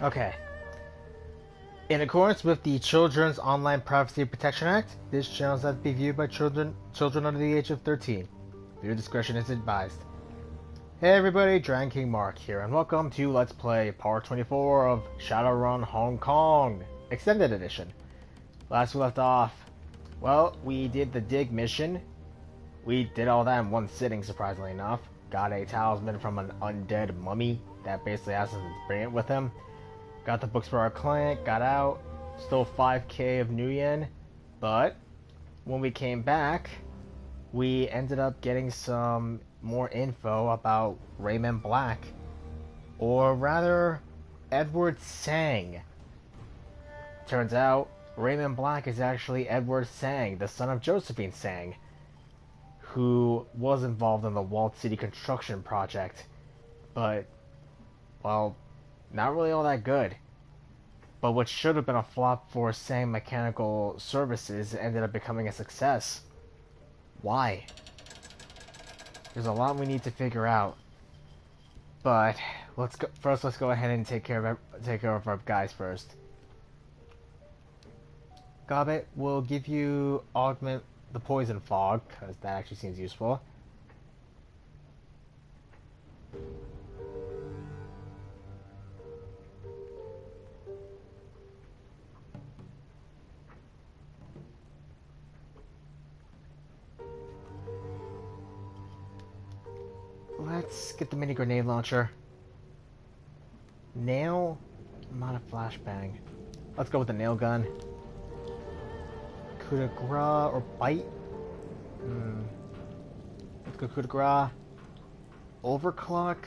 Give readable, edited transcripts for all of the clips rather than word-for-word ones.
Okay. In accordance with the Children's Online Privacy Protection Act, this channel is not to be viewed by children under the age of 13. Viewer discretion is advised. Hey everybody, Dragon King Mark here, and welcome to Let's Play Part 24 of Shadowrun Hong Kong Extended Edition. Last we left off, well, we did the dig mission. We did all that in one sitting, surprisingly enough. Got a talisman from an undead mummy that basically asked us to bring it with him. Got the books for our client, got out, stole 5k of New Yen, but when we came back, we ended up getting some more info about Raymond Black, or rather, Edward Sang. Turns out, Raymond Black is actually Edward Sang, the son of Josephine Sang, who was involved in the Walled City construction project, but, well, not really all that good. But what should have been a flop for Sang Mechanical Services ended up becoming a success. Why? There's a lot we need to figure out. But let's go ahead and take care of our guys first. Gobbet will give you augment the poison fog, because that actually seems useful. Let's get the mini grenade launcher. Nail, not a flashbang. Let's go with the nail gun. Coup de grace or bite? Let's go coup de grace. Overclock.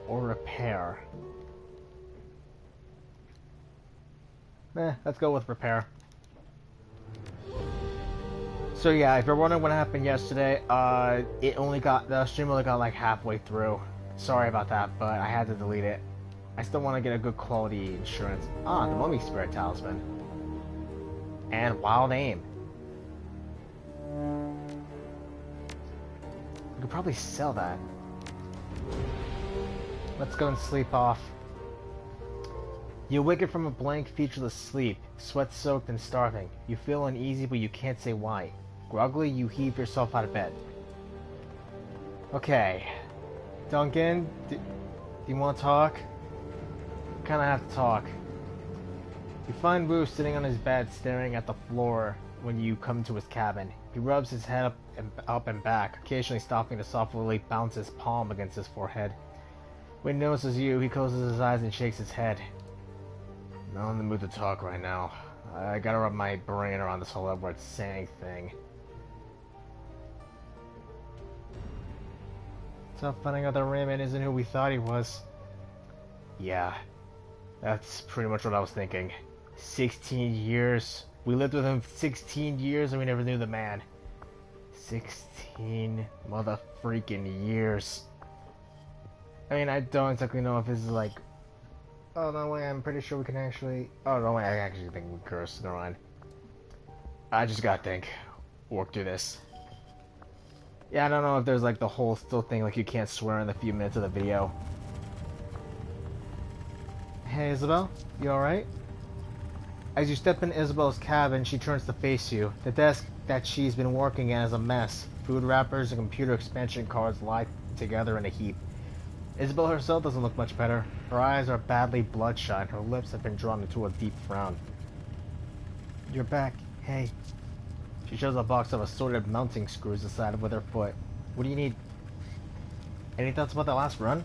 Or repair. Let's go with repair. So yeah, if you're wondering what happened yesterday, the stream only got like halfway through. Sorry about that, but I had to delete it. I still want to get a good quality insurance. The Mummy Spirit Talisman. And Wild Aim. We could probably sell that. Let's go and sleep off. You awaken from a blank, featureless sleep, sweat-soaked and starving. You feel uneasy, but you can't say why. Groggily, you heave yourself out of bed. Okay. Duncan, do you want to talk? We kind of have to talk. You find Wu sitting on his bed, staring at the floor when you come to his cabin. He rubs his head up and back, occasionally stopping to softly bounce his palm against his forehead. When he notices you, he closes his eyes and shakes his head. Not in the mood to talk right now. I gotta wrap my brain around this whole Edward Sang thing. Tough finding out that Raymond isn't who we thought he was. Yeah, that's pretty much what I was thinking. 16 years. We lived with him 16 years and we never knew the man. 16 mother-freaking years. I mean, I don't exactly know if this is like... Oh, no way, I'm pretty sure we can actually... Oh, no way, I actually think we curse. Never mind. I just gotta think. Work through this. Yeah, I don't know if there's like the whole still thing, like you can't swear in the few minutes of the video. Hey, Is0bel, you alright? As you step in Is0bel's cabin, she turns to face you. The desk that she's been working at is a mess. Food wrappers and computer expansion cards lie together in a heap. Is0bel herself doesn't look much better. Her eyes are badly bloodshot, her lips have been drawn into a deep frown. You're back. Hey. She shows a box of assorted mounting screws aside with her foot. What do you need? Any thoughts about that last run?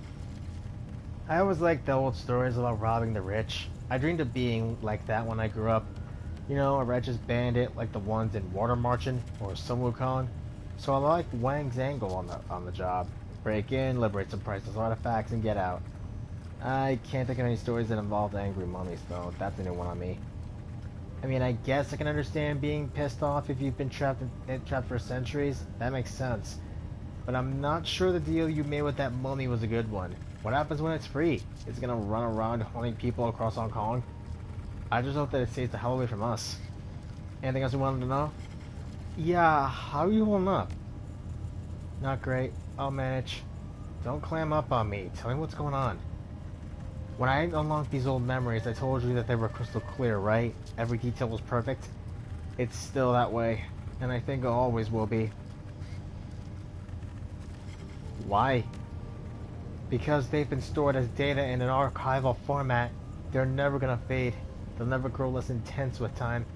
I always liked the old stories about robbing the rich. I dreamed of being like that when I grew up. You know, a righteous bandit like the ones in Water Marching or Sun Wukong. So I like Wang's angle on the job. Break in, liberate some priceless artifacts, and get out. I can't think of any stories that involved angry mummies, though. That's a new one on me. I mean, I guess I can understand being pissed off if you've been trapped for centuries. That makes sense. But I'm not sure the deal you made with that mummy was a good one. What happens when it's free? Is it gonna run around haunting people across Hong Kong? I just hope that it stays the hell away from us. Anything else you wanted to know? Yeah, how are you holding up? Not great. I'll manage. Don't clam up on me. Tell me what's going on. When I unlocked these old memories, I told you that they were crystal clear, right? Every detail was perfect. It's still that way, and I think it always will be. Why? Because they've been stored as data in an archival format. They're never gonna fade. They'll never grow less intense with time.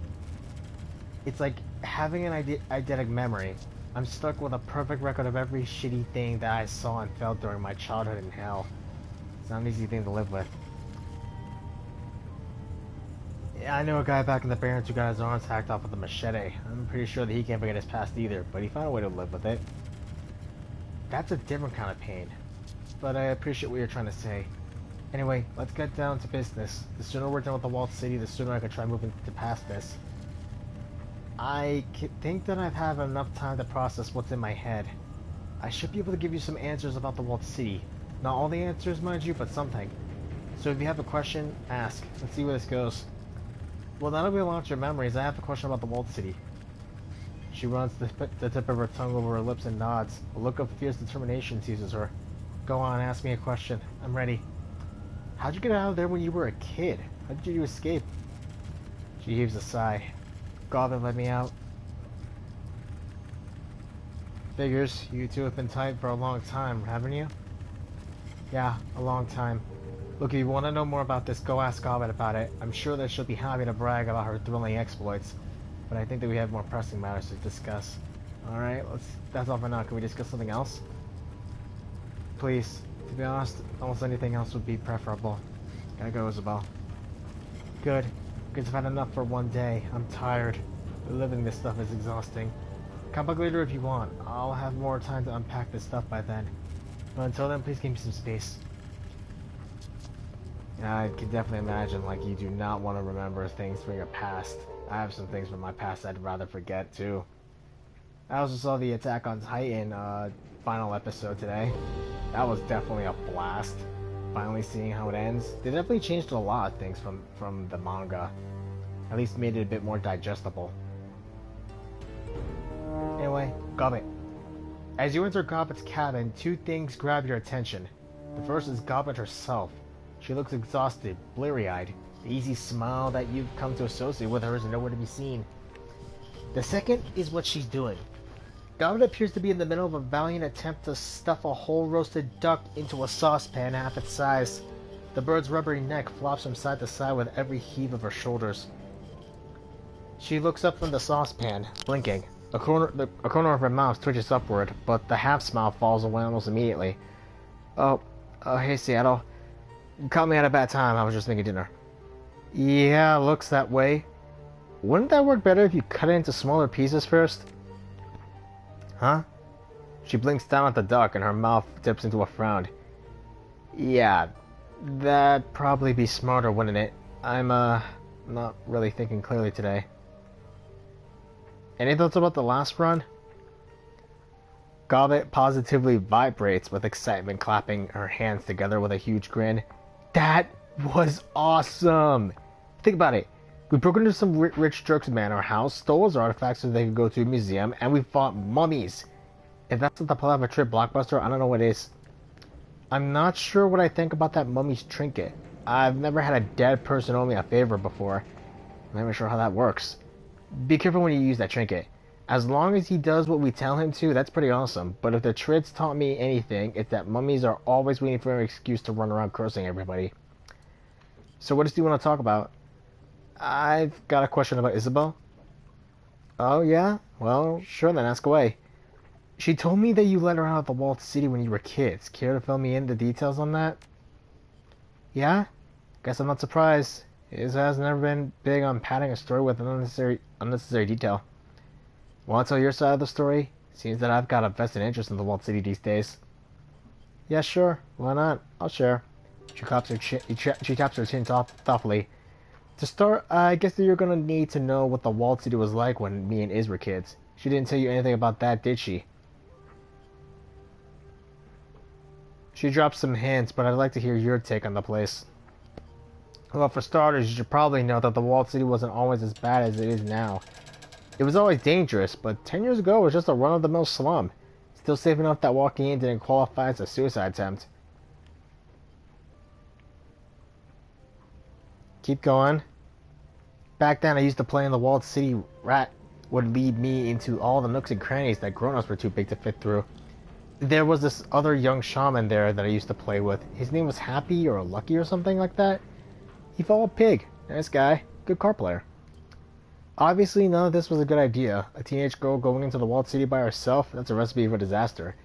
It's like having an eidetic memory. I'm stuck with a perfect record of every shitty thing that I saw and felt during my childhood in hell. It's not an easy thing to live with. Yeah, I know a guy back in the Barrens who got his arms hacked off with a machete. I'm pretty sure that he can't forget his past either, but he found a way to live with it. That's a different kind of pain. But I appreciate what you're trying to say. Anyway, let's get down to business. The sooner we're done with the walled city, the sooner I can try moving to past this. I think that I've had enough time to process what's in my head. I should be able to give you some answers about the walled city. Not all the answers, mind you, but something. So if you have a question, ask. Let's see where this goes. Well, now that we launched your memories, I have a question about the walled city. She runs the tip of her tongue over her lips and nods. A look of fierce determination seizes her. Go on, ask me a question. I'm ready. How'd you get out of there when you were a kid? How did you escape? She heaves a sigh. Gobbet let me out. Figures, you two have been tight for a long time, haven't you? Yeah, a long time. Look, if you want to know more about this, go ask Gobbet about it. I'm sure that she'll be happy to brag about her thrilling exploits. But I think that we have more pressing matters to discuss. Alright, that's all for now. Can we discuss something else? Please. To be honest, almost anything else would be preferable. Gotta go, Is0bel. Good. Because I've had enough for one day. I'm tired. Living this stuff is exhausting. Come back later if you want. I'll have more time to unpack this stuff by then. But until then, please give me some space. I can definitely imagine, like, you do not want to remember things from your past. I have some things from my past I'd rather forget, too. I also saw the Attack on Titan final episode today. That was definitely a blast. Finally seeing how it ends. They definitely changed a lot of things from the manga. At least made it a bit more digestible. Anyway, Gobbet. As you enter Gobbet's cabin, two things grab your attention. The first is Gobbet herself. She looks exhausted, bleary-eyed. The easy smile that you've come to associate with her is nowhere to be seen. The second is what she's doing. Gobbet appears to be in the middle of a valiant attempt to stuff a whole roasted duck into a saucepan half its size. The bird's rubbery neck flops from side to side with every heave of her shoulders. She looks up from the saucepan, blinking. A corner of her mouth twitches upward, but the half-smile falls away almost immediately. Hey Seattle. You caught me at a bad time, I was just making dinner. Yeah, looks that way. Wouldn't that work better if you cut it into smaller pieces first? Huh? She blinks down at the duck and her mouth dips into a frown. Yeah, that'd probably be smarter, wouldn't it? I'm, not really thinking clearly today. Any thoughts about the last run? Gobbet positively vibrates with excitement, clapping her hands together with a huge grin. That was awesome! Think about it. We broke into some rich jerk's manor house, stole his artifacts so they could go to a museum, and we fought mummies. If that's not the plot of a trip blockbuster, I don't know what is. I'm not sure what I think about that mummy's trinket. I've never had a dead person owe me a favor before. I'm never sure how that works. Be careful when you use that trinket. As long as he does what we tell him to, that's pretty awesome. But if the Trids taught me anything, it's that mummies are always waiting for an excuse to run around cursing everybody. So what do you want to talk about? I've got a question about Is0bel. Oh yeah? Well, sure then, ask away. She told me that you let her out of the walled city when you were kids. Care to fill me in the details on that? Yeah? Guess I'm not surprised. Is has never been big on padding a story with an unnecessary detail. Want to tell your side of the story? Seems that I've got a vested interest in the walled city these days. Yeah, sure. Why not? I'll share. She taps her chin thoughtfully. To start, I guess that you're gonna need to know what the walled city was like when me and Is were kids. She didn't tell you anything about that, did she? She dropped some hints, but I'd like to hear your take on the place. Well, for starters, you should probably know that the walled city wasn't always as bad as it is now. It was always dangerous, but 10 years ago it was just a run-of-the-mill slum. Still safe enough that walking in didn't qualify as a suicide attempt. Keep going. Back then, I used to play in the walled city. Rat would lead me into all the nooks and crannies that grown-ups were too big to fit through. There was this other young shaman there that I used to play with. His name was Happy or Lucky or something like that. He followed Pig. Nice guy. Good card player. Obviously, none of this was a good idea. A teenage girl going into the walled city by herself, that's a recipe for disaster.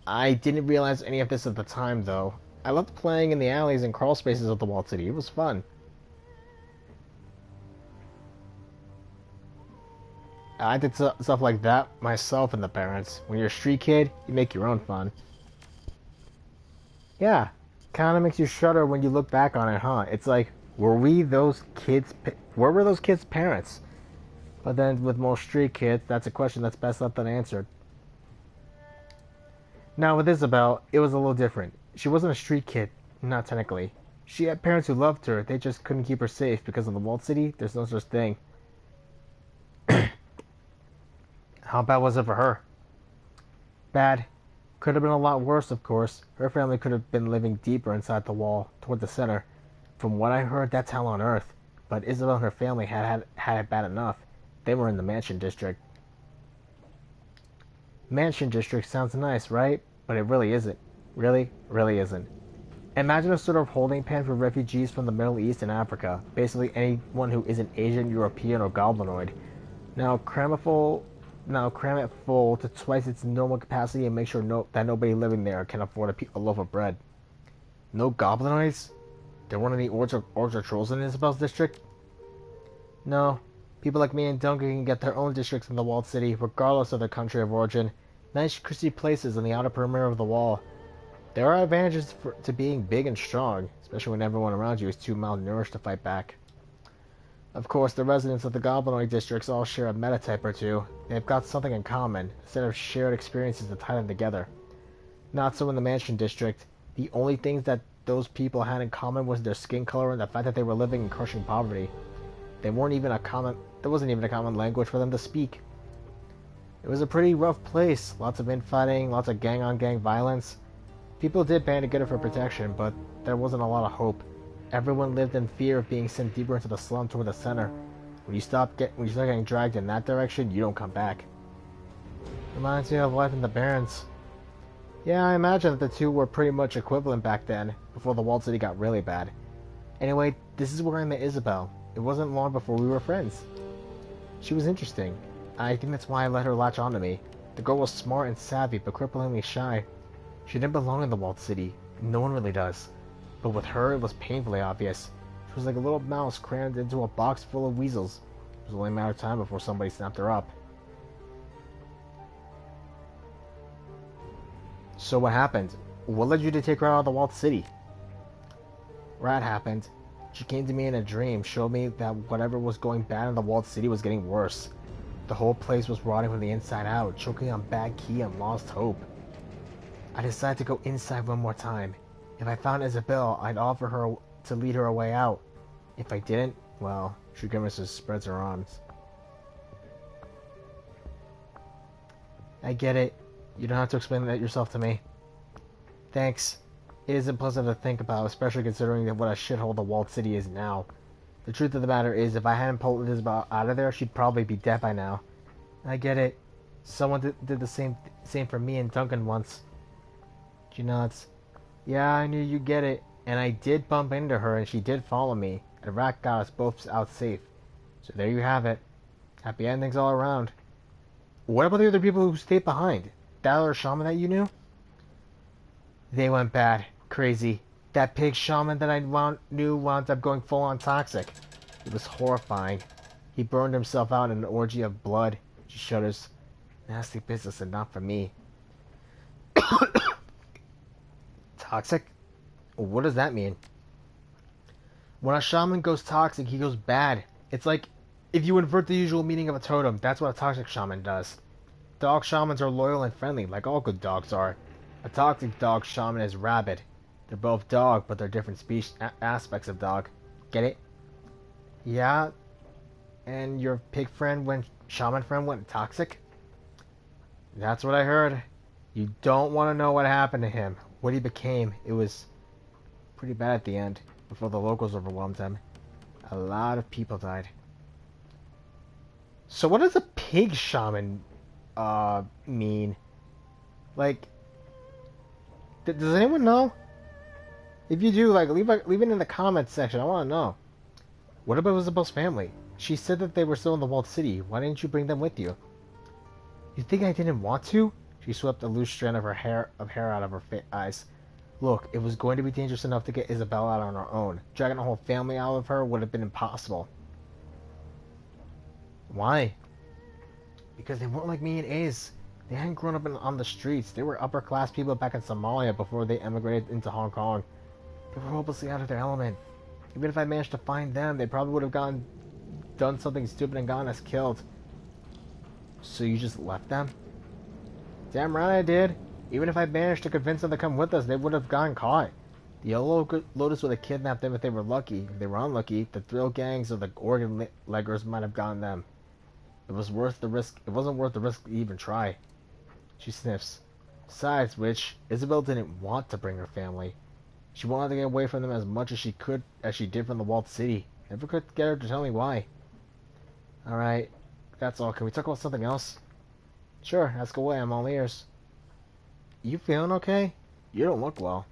I didn't realize any of this at the time, though. I loved playing in the alleys and crawl spaces of the walled city. It was fun. I did stuff like that myself and the parents. When you're a street kid, you make your own fun. Yeah, kind of makes you shudder when you look back on it, huh? It's like, were those kids' parents? But then with most street kids, that's a question that's best left unanswered. Now with Is0bel, it was a little different. She wasn't a street kid, not technically. She had parents who loved her, they just couldn't keep her safe because in the walled city, there's no such thing. How bad was it for her? Bad. Could have been a lot worse, of course. Her family could have been living deeper inside the wall, toward the center. From what I heard, that's hell on earth. But Is0bel and her family had it bad enough. They were in the Mansion District. Mansion District sounds nice, right? But it really isn't. Really isn't. Imagine a sort of holding pen for refugees from the Middle East and Africa. Basically anyone who isn't Asian, European, or Goblinoid. Now cram it full to twice its normal capacity and make sure that nobody living there can afford a loaf of bread. No goblinoids? There weren't any orcs or trolls in Is0bel's district? No. People like me and Duncan can get their own districts in the walled city, regardless of their country of origin. Nice, crispy places on the outer perimeter of the wall. There are advantages to being big and strong, especially when everyone around you is too malnourished to fight back. Of course, the residents of the Goblinoid districts all share a metatype or two. They've got something in common, a set of shared experiences that tie them together. Not so in the Mansion District. The only things that those people had in common was their skin color and the fact that they were living in crushing poverty. There wasn't even a common language for them to speak. It was a pretty rough place. Lots of infighting, lots of gang-on-gang violence. People did band together for protection, but there wasn't a lot of hope. Everyone lived in fear of being sent deeper into the slum toward the center. When you start getting dragged in that direction, you don't come back. Reminds me of life in the Barrens. Yeah, I imagine that the two were pretty much equivalent back then, before the walled city got really bad. Anyway, this is where I met Is0bel. It wasn't long before we were friends. She was interesting. I think that's why I let her latch onto me. The girl was smart and savvy, but cripplingly shy. She didn't belong in the walled city. No one really does. But with her, it was painfully obvious. She was like a little mouse crammed into a box full of weasels. It was only a matter of time before somebody snapped her up. So what happened? What led you to take her out of the walled city? Rat happened. She came to me in a dream, showed me that whatever was going bad in the walled city was getting worse. The whole place was rotting from the inside out, choking on bad ki and lost hope. I decided to go inside one more time. If I found Is0bel, I'd offer her to lead her a way out. If I didn't, well, she grimaces, spreads her arms. I get it. You don't have to explain that yourself to me. Thanks. It isn't pleasant to think about, especially considering what a shithole the walled city is now. The truth of the matter is, if I hadn't pulled Is0bel out of there, she'd probably be dead by now. I get it. Someone did the same for me and Duncan once. She nods. Yeah, I knew you'd get it. And I did bump into her, and she did follow me. And Rat got us both out safe. So there you have it. Happy endings all around. What about the other people who stayed behind? That other shaman that you knew? They went bad. Crazy. That pig shaman that I knew wound up going full-on toxic. It was horrifying. He burned himself out in an orgy of blood. She shudders. Nasty business and not for me. Toxic? What does that mean? When a shaman goes toxic, he goes bad. It's like if you invert the usual meaning of a totem, that's what a toxic shaman does. Dog shamans are loyal and friendly, like all good dogs are. A toxic dog shaman is rabid. They're both dog, but they're different aspects of dog. Get it? Yeah? And your pig friend shaman friend went toxic? That's what I heard. You don't want to know what happened to him, what he became. It was pretty bad at the end, before the locals overwhelmed him. A lot of people died. So what does a pig shaman, mean? Like, does anyone know? If you do, like, leave it in the comments section. I want to know. What about Is0bel's family? She said that they were still in the walled city. Why didn't you bring them with you? You think I didn't want to? She swept a loose strand of hair out of her eyes. Look, it was going to be dangerous enough to get Is0bel out on her own. Dragging a whole family out of her would have been impossible. Why? Because they weren't like me and Is. They hadn't grown up on the streets. They were upper-class people back in Somalia before they emigrated into Hong Kong. They were hopelessly out of their element. Even if I managed to find them, they probably would have done something stupid and gotten us killed. So you just left them? Damn right I did. Even if I managed to convince them to come with us, they would have gotten caught. The Yellow Lotus would have kidnapped them if they were lucky. If they were unlucky, the thrill gangs or the organ leggers might have gotten them. It was worth the risk. It wasn't worth the risk to even try. She sniffs. Besides which, Is0bel didn't want to bring her family. She wanted to get away from them as much as she did from the walled city. Never could get her to tell me why. Alright, that's all. Can we talk about something else? Sure, ask away. I'm all ears. You feeling okay? You don't look well.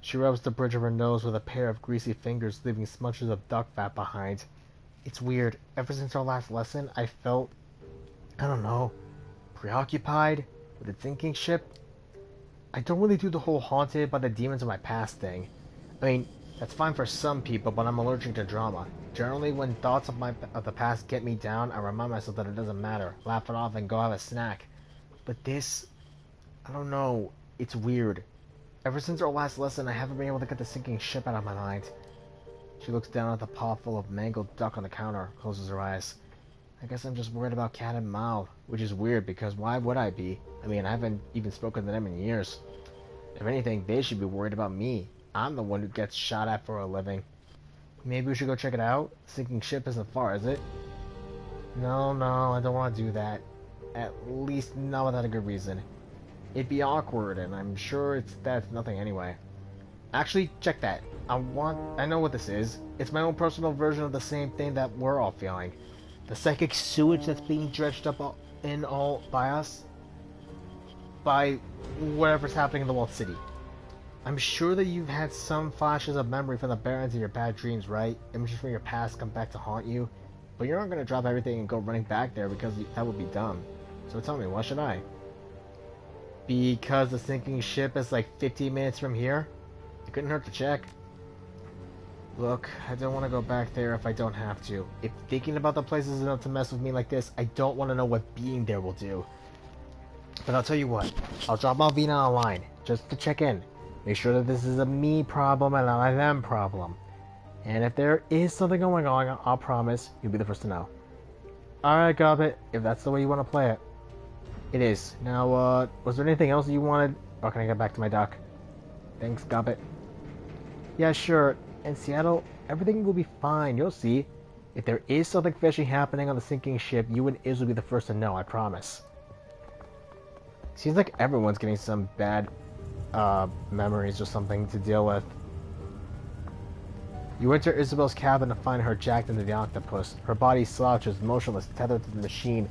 She rubs the bridge of her nose with a pair of greasy fingers, leaving smudges of duck fat behind. It's weird. Ever since our last lesson, I felt, I don't know, preoccupied with the sinking ship. I don't really do the whole haunted by the demons of my past thing. I mean, that's fine for some people, but I'm allergic to drama. Generally, when thoughts of the past get me down, I remind myself that it doesn't matter. Laugh it off and go have a snack. But this, I don't know, it's weird. Ever since our last lesson, I haven't been able to get the sinking ship out of my mind. She looks down at the pot full of mangled duck on the counter, closes her eyes. I guess I'm just worried about Cat and Mao, which is weird because why would I be? I mean, I haven't even spoken to them in years. If anything, they should be worried about me. I'm the one who gets shot at for a living. Maybe we should go check it out? The sinking ship isn't far, is it? No, I don't want to do that. At least not without a good reason. It'd be awkward, and I'm sure that's nothing anyway. Actually, check that. I know what this is. It's my own personal version of the same thing that we're all feeling. The psychic sewage that's being dredged up all by us. By whatever's happening in the walled city. I'm sure that you've had some flashes of memory from the barrens in your bad dreams, right? Images from your past come back to haunt you. But you're not going to drop everything and go running back there because that would be dumb. So tell me, why should I? Because the sinking ship is like 15 minutes from here? It couldn't hurt to check. Look, I don't want to go back there if I don't have to. If thinking about the place is enough to mess with me like this, I don't want to know what being there will do. But I'll tell you what, I'll drop Malvina online, just to check in. Make sure that this is a me problem and not a them problem. And if there is something going on, I'll promise you'll be the first to know. Alright, Gobbet, if that's the way you want to play it. It is. Now, was there anything else you wanted? Or can I get back to my dock? Thanks, Gobbet. Yeah, sure. In Seattle, everything will be fine, you'll see. If there is something fishy happening on the sinking ship, you and Is will be the first to know, I promise. Seems like everyone's getting some bad memories or something to deal with. You enter Is0bel's cabin to find her jacked into the octopus. Her body slouches, motionless, tethered to the machine.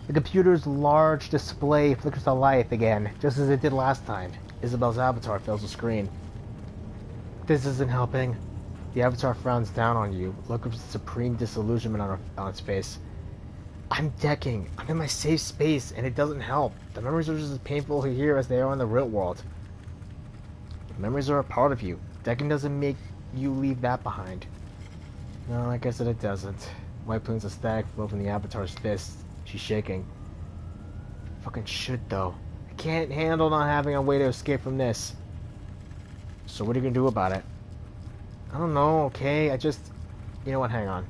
The computer's large display flickers to life again, just as it did last time. Is0bel's avatar fills the screen. This isn't helping. The avatar frowns down on you, look of supreme disillusionment on its face. I'm decking. I'm in my safe space, and it doesn't help. The memories are just as painful here as they are in the real world. Memories are a part of you. Decking doesn't make you leave that behind. No, I guess that it doesn't. White plumes of static flow from the avatar's fists. She's shaking. Fucking should, though. I can't handle not having a way to escape from this. So what are you gonna do about it? I don't know, okay? You know what, hang on.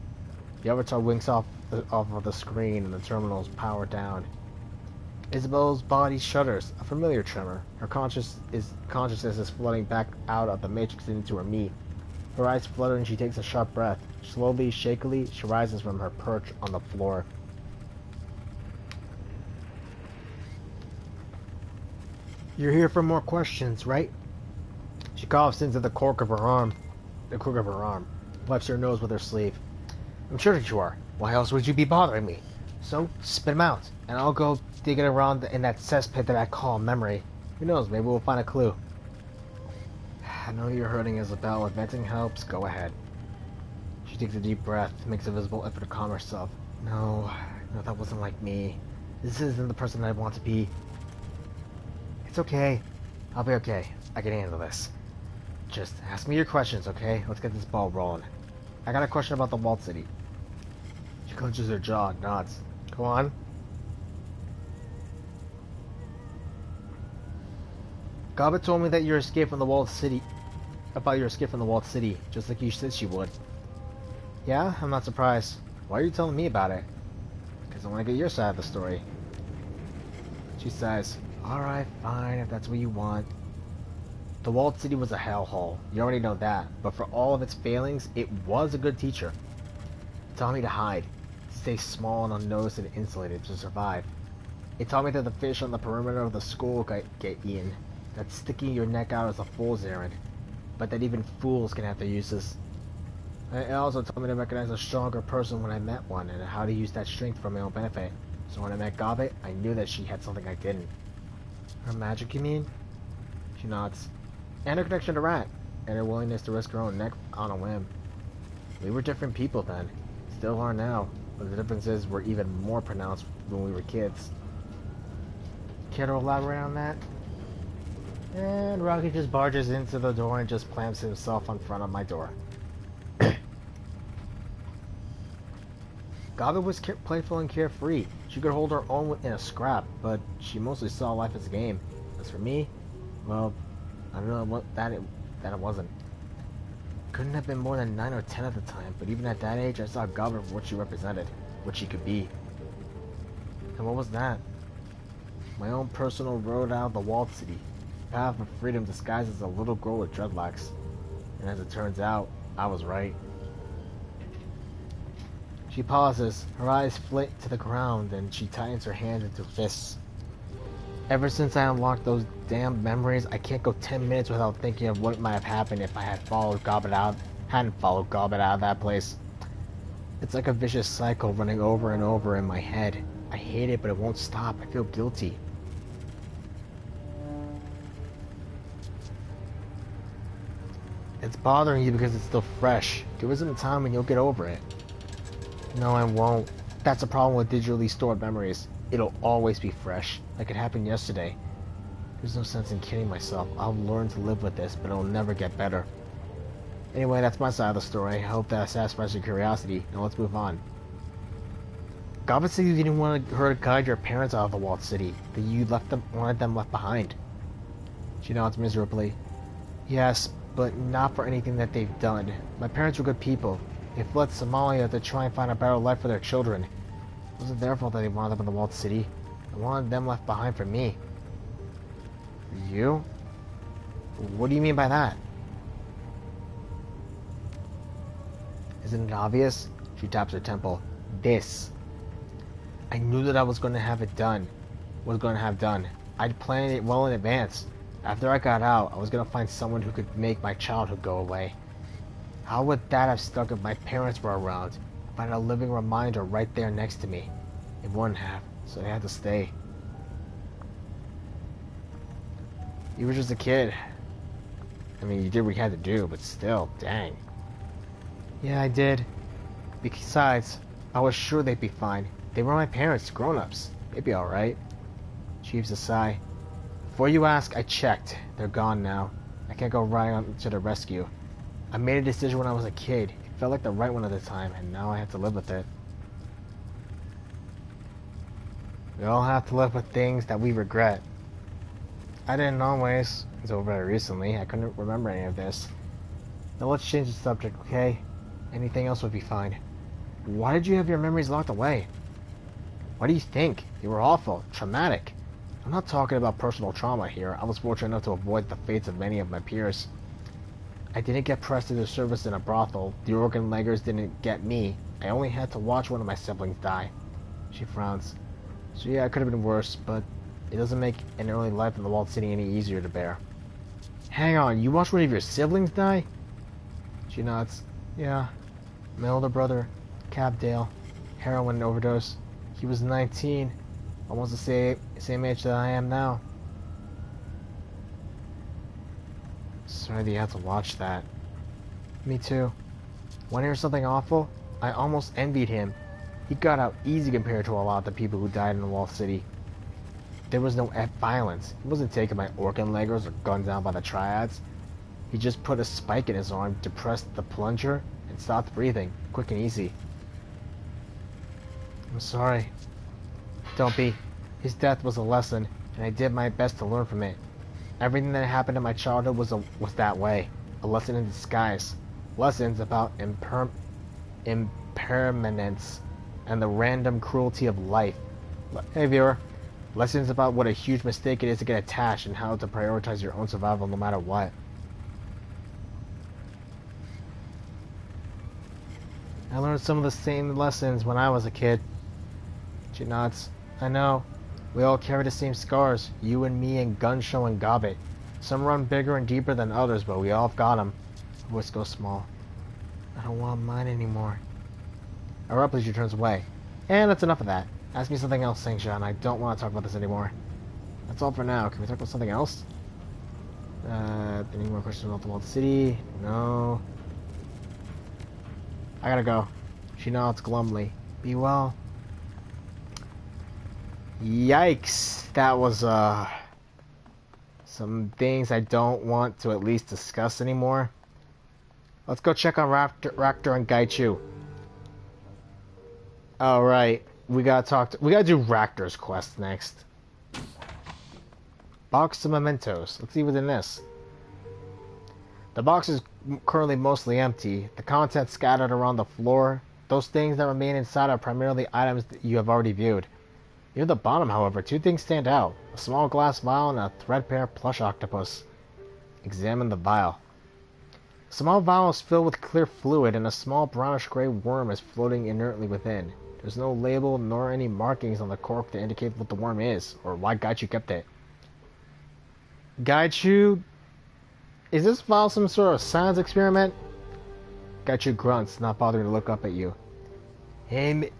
The avatar winks off of the screen and the terminals power down. Is0bel's body shudders, a familiar tremor. Her consciousness is flooding back out of the matrix into her meat. Her eyes flutter and she takes a sharp breath. Slowly, shakily, she rises from her perch on the floor. You're here for more questions, right? She coughs into the cork of her arm. The crook of her arm. Wipes her nose with her sleeve. I'm sure that you are. Why else would you be bothering me? So, spit 'em out, and I'll go digging around in that cesspit that I call memory. Who knows, maybe we'll find a clue. I know you're hurting, Is0bel. If venting helps, go ahead. She takes a deep breath, makes a visible effort to calm herself. No, that wasn't like me. This isn't the person I want to be. It's okay. I'll be okay. I can handle this. Just ask me your questions, okay? Let's get this ball rolling. I got a question about the walled city. She clenches her jaw, nods. Go on. Gobbet told me that your escape from the walled city, just like you said she would. Yeah, I'm not surprised. Why are you telling me about it? Because I want to get your side of the story. She sighs. Alright, fine, if that's what you want. The walled city was a hellhole. You already know that. But for all of its failings, it was a good teacher. It taught me to hide. Stay small and unnoticed and insulated to survive. It taught me that the fish on the perimeter of the school get eaten. That sticking your neck out is a fool's errand. But that even fools can have their uses. It also taught me to recognize a stronger person when I met one, and how to use that strength for my own benefit. So when I met Gobbet, I knew that she had something I didn't. Her magic, you mean? She nods. And her connection to Rat, and her willingness to risk her own neck on a whim. We were different people then. Still are now, but the differences were even more pronounced when we were kids. Care to elaborate on that? And Rocky just barges into the door and just plants himself in front of my door. Gobbet was playful and carefree. She could hold her own in a scrap, but she mostly saw life as a game. As for me, well, I don't know what that it wasn't. Couldn't have been more than 9 or 10 at the time, but even at that age, I saw Gobbet for what she represented, what she could be. And what was that? My own personal road out of the walled city. Path of freedom disguised as a little girl with dreadlocks. And as it turns out, I was right. She pauses, her eyes flit to the ground, and she tightens her hands into fists. Ever since I unlocked those damn memories, I can't go 10 minutes without thinking of what might have happened if I hadn't followed Gobbet out of that place. It's like a vicious cycle running over and over in my head. I hate it, but it won't stop. I feel guilty. It's bothering you because it's still fresh. Give it some time and you'll get over it. No, I won't. That's a problem with digitally stored memories. It'll always be fresh, like it happened yesterday. There's no sense in kidding myself. I'll learn to live with this, but it'll never get better. Anyway, that's my side of the story. I hope that satisfies your curiosity. Now let's move on. Gobbet said you didn't want her to guide your parents out of the walled city. That you wanted them left behind. She nods miserably. Yes, but not for anything that they've done. My parents were good people. They fled Somalia to try and find a better life for their children. It wasn't their fault that they wanted them in the walled city. I wanted them left behind for me. You? What do you mean by that? Isn't it obvious? She taps her temple. This. I knew that I was going to have done. I'd planned it well in advance. After I got out, I was going to find someone who could make my childhood go away. How would that have stuck if my parents were around? Find a living reminder right there next to me. It wouldn't have, so they had to stay. You were just a kid. I mean, you did what you had to do, but still, dang. Yeah, I did. Besides, I was sure they'd be fine. They were my parents, grown-ups. They'd be alright. She heaves a sigh. Before you ask, I checked. They're gone now. I can't go right on to the rescue. I made a decision when I was a kid. It felt like the right one at the time, and now I have to live with it. We all have to live with things that we regret. I didn't always, until very recently. I couldn't remember any of this. Now let's change the subject, okay? Anything else would be fine. Why did you have your memories locked away? What do you think? They were awful, traumatic. I'm not talking about personal trauma here. I was fortunate enough to avoid the fates of many of my peers. I didn't get pressed into service in a brothel. The organ leggers didn't get me. I only had to watch one of my siblings die. She frowns. So yeah, it could have been worse, but It doesn't make an early life in the walled city any easier to bear. Hang on, you watched one of your siblings die? She nods. Yeah. My older brother, Cabdale, heroin overdose. He was 19, almost the same age that I am now. Sorry that you had to watch that. Me too. Want to hear something awful? I almost envied him. He got out easy compared to a lot of the people who died in the walled city. There was no violence. He wasn't taken by organ leggers or gunned down by the triads. He just put a spike in his arm, depressed the plunger, and stopped breathing, quick and easy. I'm sorry. Don't be. His death was a lesson, and I did my best to learn from it. Everything that happened in my childhood was that way. A lesson in disguise. Lessons about impermanence and the random cruelty of life. Hey viewer. Lessons about what a huge mistake it is to get attached and how to prioritize your own survival no matter what. I learned some of the same lessons when I was a kid. She nods. I know. We all carry the same scars. You and me and Gunshow and Gobbet. Some run bigger and deeper than others, but we all have got them. Her voice goes small. I don't want mine anymore. Abruptly she turns away. And that's enough of that. Ask me something else, Saint-Jean. I don't want to talk about this anymore. That's all for now. Can we talk about something else? Any more questions about the walled city? No. I gotta go. She nods glumly. Be well. Yikes. That was, some things I don't want to at least discuss anymore. Let's go check on Raptor and Gaichu. Alright. We gotta do Raptor's quest next. Box of mementos. Let's see what's in this. The box is currently mostly empty. The contents scattered around the floor. Those things that remain inside are primarily items that you have already viewed. Near the bottom, however, two things stand out. A small glass vial and a threadbare plush octopus. Examine the vial. A small vial is filled with clear fluid and a small brownish-gray worm is floating inertly within. There's no label nor any markings on the cork to indicate what the worm is, or why Gaichu kept it. Gaichu? Is this vial some sort of science experiment? Gaichu grunts, not bothering to look up at you. Hey,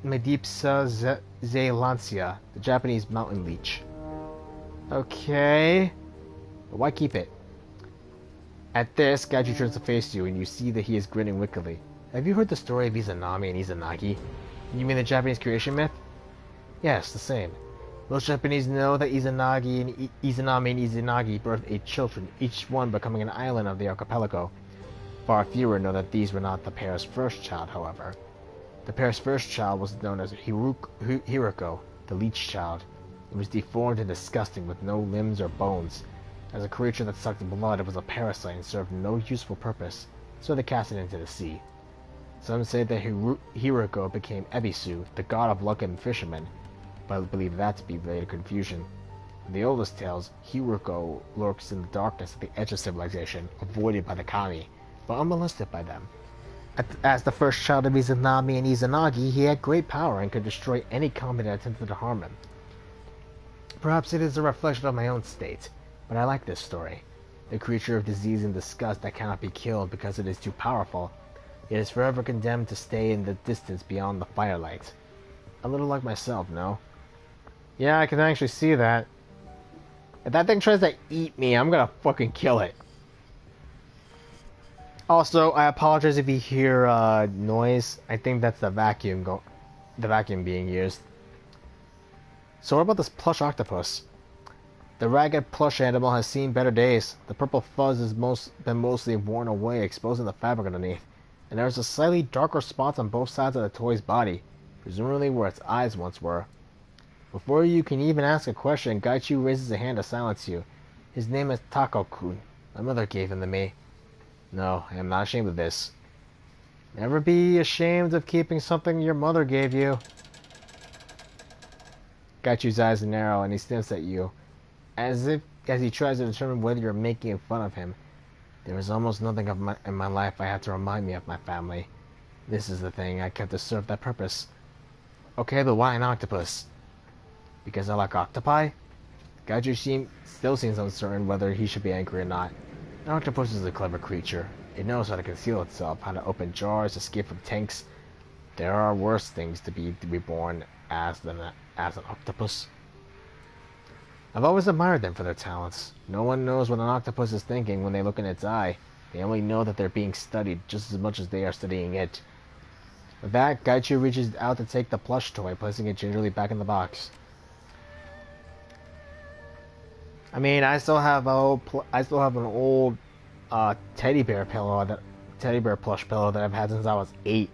Medipsa Zelancia, the Japanese mountain leech. Okay. But why keep it? At this, Gaichu turns to face you, and you see that he is grinning wickedly. Have you heard the story of Izanami and Izanagi? You mean the Japanese creation myth? Yes, the same. Most Japanese know that Izanami and Izanagi birthed 8 children, each one becoming an island of the archipelago. Far fewer know that these were not the pair's first child, however. The pair's first child was known as Hiroko, the leech child. It was deformed and disgusting with no limbs or bones. As a creature that sucked blood, it was a parasite and served no useful purpose, so they cast it into the sea. Some say that Hiroko became Ebisu, the god of luck and fishermen, but I believe that to be related confusion. In the oldest tales, Hiroko lurks in the darkness at the edge of civilization, avoided by the kami, but unmolested by them. As the first child of Izanami and Izanagi, he had great power and could destroy any kami that attempted to harm him. Perhaps it is a reflection of my own state, but I like this story. The creature of disease and disgust that cannot be killed because it is too powerful. It is forever condemned to stay in the distance beyond the firelight. A little like myself, no? Yeah, I can actually see that. If that thing tries to eat me, I'm gonna fucking kill it. Also, I apologize if you hear noise. I think that's the vacuum being used. So what about this plush octopus? The ragged plush animal has seen better days. The purple fuzz has been mostly worn away, exposing the fabric underneath. And there's a slightly darker spots on both sides of the toy's body, presumably where its eyes once were. Before you can even ask a question, Gaichu raises a hand to silence you. His name is Tako-kun. My mother gave him to me. No, I am not ashamed of this. Never be ashamed of keeping something your mother gave you. Gaichu's eyes narrow and he sniffs at you, as he tries to determine whether you're making fun of him. There is almost nothing in my life I have to remind me of my family. This is the thing I kept to serve that purpose. Okay, but why an octopus? Because I like octopi? Gaiju still seems uncertain whether he should be angry or not. An octopus is a clever creature. It knows how to conceal itself, how to open jars, escape from tanks. There are worse things to be reborn as as an octopus. I've always admired them for their talents. No one knows what an octopus is thinking when they look in its eye. They only know that they're being studied just as much as they are studying it. With that, Gaichu reaches out to take the plush toy, placing it gingerly back in the box. I mean, I still have an old teddy bear plush pillow that I've had since I was 8.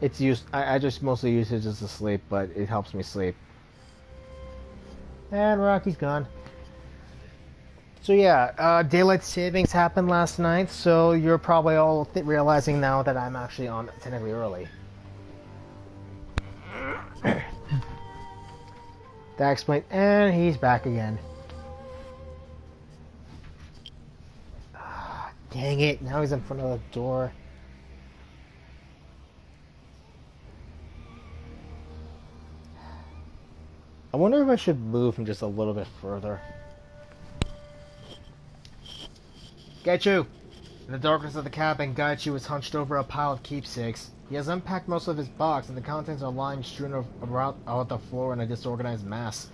It's used. I just mostly use it just to sleep, but it helps me sleep. And Rocky's gone. So yeah, daylight savings happened last night, so you're probably all realizing now that I'm actually on technically early. That explains, and he's back again. Dang it, now he's in front of the door. I wonder if I should move him just a little bit further. Gaichu! In the darkness of the cabin, Gaichu is hunched over a pile of keepsakes. He has unpacked most of his box, and the contents are lying strewn around the floor in a disorganized mass.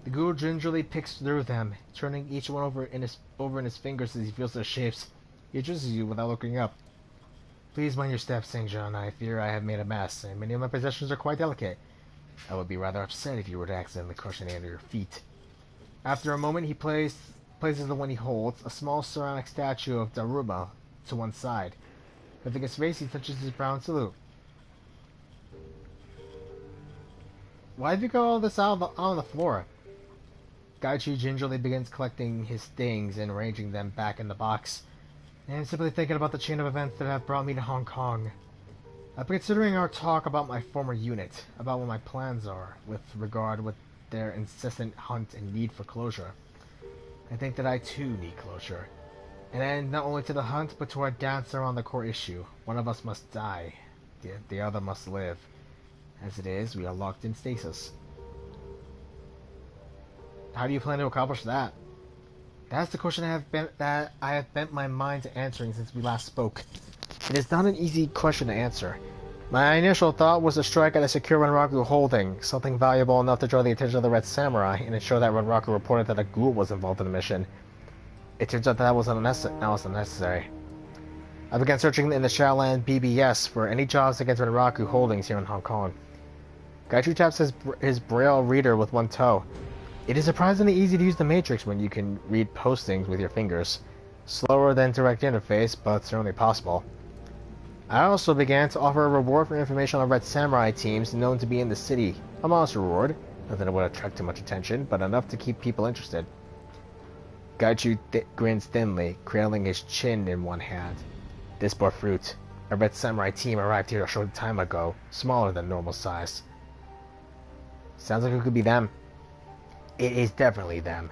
The ghoul gingerly picks through them, turning each one over in his fingers as he feels their shapes. He addresses you without looking up. Please mind your steps, Saint-Jean. I fear I have made a mess, and many of my possessions are quite delicate. I would be rather upset if you were to accidentally crush any under your feet. After a moment, he places the one he holds, a small ceramic statue of Daruma, to one side. Lifting his face, he touches his brown salute. Why have you got all this out on the floor? Gaichu gingerly begins collecting his things and arranging them back in the box. I'm simply thinking about the chain of events that have brought me to Hong Kong. I've been considering our talk about my former unit, about what my plans are, with regard with their incessant hunt and need for closure. I think that I too need closure. And end not only to the hunt, but to our dance around the core issue. One of us must die. The other must live. As it is, we are locked in stasis. How do you plan to accomplish that? That's the question I have bent my mind to answering since we last spoke. It is not an easy question to answer. My initial thought was to strike at a secure Renraku holding, something valuable enough to draw the attention of the Red Samurai, and ensure that Renraku reported that a ghoul was involved in the mission. It turns out that was unnecessary. I began searching in the Shadowrun BBS for any jobs against Renraku holdings here in Hong Kong. Gaichu taps his braille reader with one toe. It is surprisingly easy to use the Matrix when you can read postings with your fingers. Slower than direct interface, but certainly possible. I also began to offer a reward for information on Red Samurai teams known to be in the city. A modest reward, nothing that would attract too much attention, but enough to keep people interested. Gaichu grins thinly, cradling his chin in one hand. This bore fruit. A Red Samurai team arrived here a short time ago, smaller than normal size. Sounds like it could be them. It is definitely them.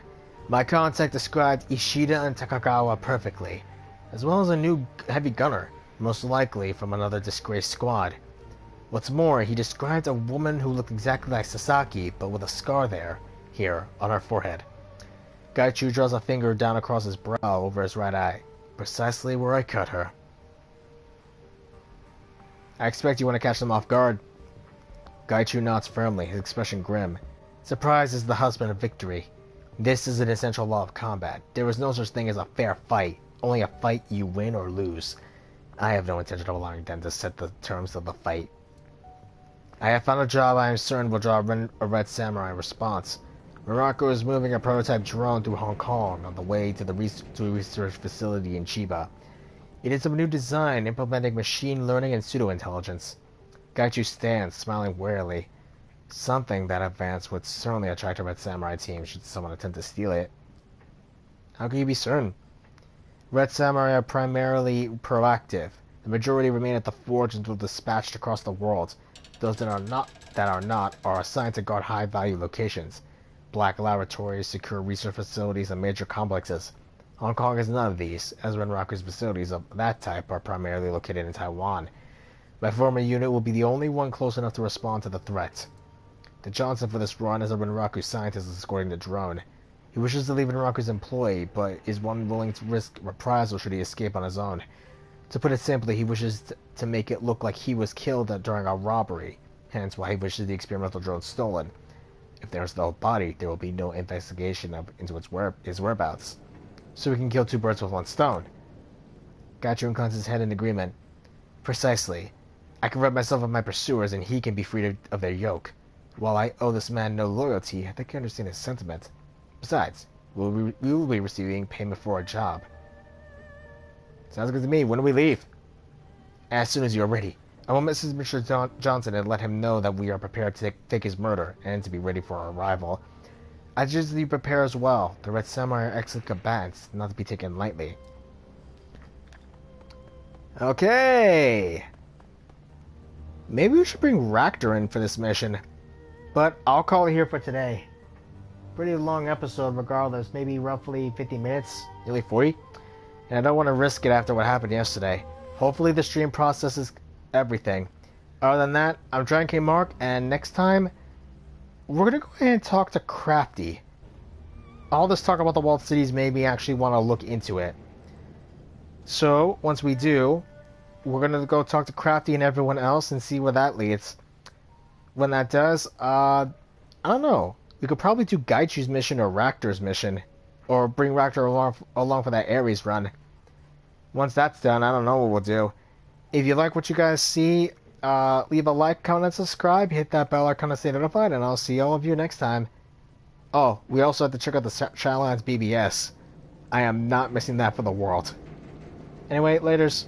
My contact described Ishida and Takagawa perfectly, as well as a new heavy gunner, most likely from another disgraced squad. What's more, he described a woman who looked exactly like Sasaki, but with a scar here, on her forehead. Gaichu draws a finger down across his brow over his right eye, precisely where I cut her. I expect you want to catch them off guard. Gaichu nods firmly, his expression grim. Surprise is the husband of victory. This is an essential law of combat. There is no such thing as a fair fight, only a fight you win or lose. I have no intention of allowing them to set the terms of the fight. I have found a job I am certain will draw a Red Samurai response. Morocco is moving a prototype drone through Hong Kong on the way to the research facility in Chiba. It is of a new design, implementing machine learning and pseudo-intelligence. Gaichu stands, smiling warily. Something that advance would certainly attract a Red Samurai team should someone attempt to steal it. How can you be certain? Red Samurai are primarily proactive. The majority remain at the forge until dispatched across the world. Those that are not are assigned to guard high-value locations. Black laboratories, secure research facilities, and major complexes. Hong Kong is none of these, as Renraku's facilities of that type are primarily located in Taiwan. My former unit will be the only one close enough to respond to the threat. The Johnson for this run is a Rinraku scientist escorting the drone. He wishes to leave Rinraku's employ, but is one willing to risk reprisal should he escape on his own. To put it simply, he wishes to make it look like he was killed during a robbery, hence why he wishes the experimental drone stolen. If there is no body, there will be no investigation into his whereabouts. So we can kill two birds with one stone. Gachu inclines his head in agreement. Precisely. I can rid myself of my pursuers, and he can be freed of their yoke. While I owe this man no loyalty, I think I understand his sentiment. Besides, we will be receiving payment for our job. Sounds good to me. When do we leave? As soon as you are ready. I will message Mr. Johnson and let him know that we are prepared to take his murder and to be ready for our arrival. I suggest that you prepare as well. The Red Samurai are excellent combatants, not to be taken lightly. Okay. Maybe we should bring Ractor in for this mission. But I'll call it here for today. Pretty long episode regardless, maybe roughly 50 minutes, nearly 40. And I don't want to risk it after what happened yesterday. Hopefully the stream processes everything. Other than that, I'm Giant K Mark, and next time, we're going to go ahead and talk to Crafty. All this talk about the walled cities made me actually want to look into it. So, once we do, we're going to go talk to Crafty and everyone else and see where that leads. When that does, I don't know. We could probably do Gaichu's mission or Ractor's mission. Or bring Ractor along for that Ares run. Once that's done, I don't know what we'll do. If you like what you guys see, leave a like, comment, and subscribe. Hit that bell icon to stay notified, and I'll see all of you next time. Oh, we also have to check out the Shadowrun's BBS. I am not missing that for the world. Anyway, laters.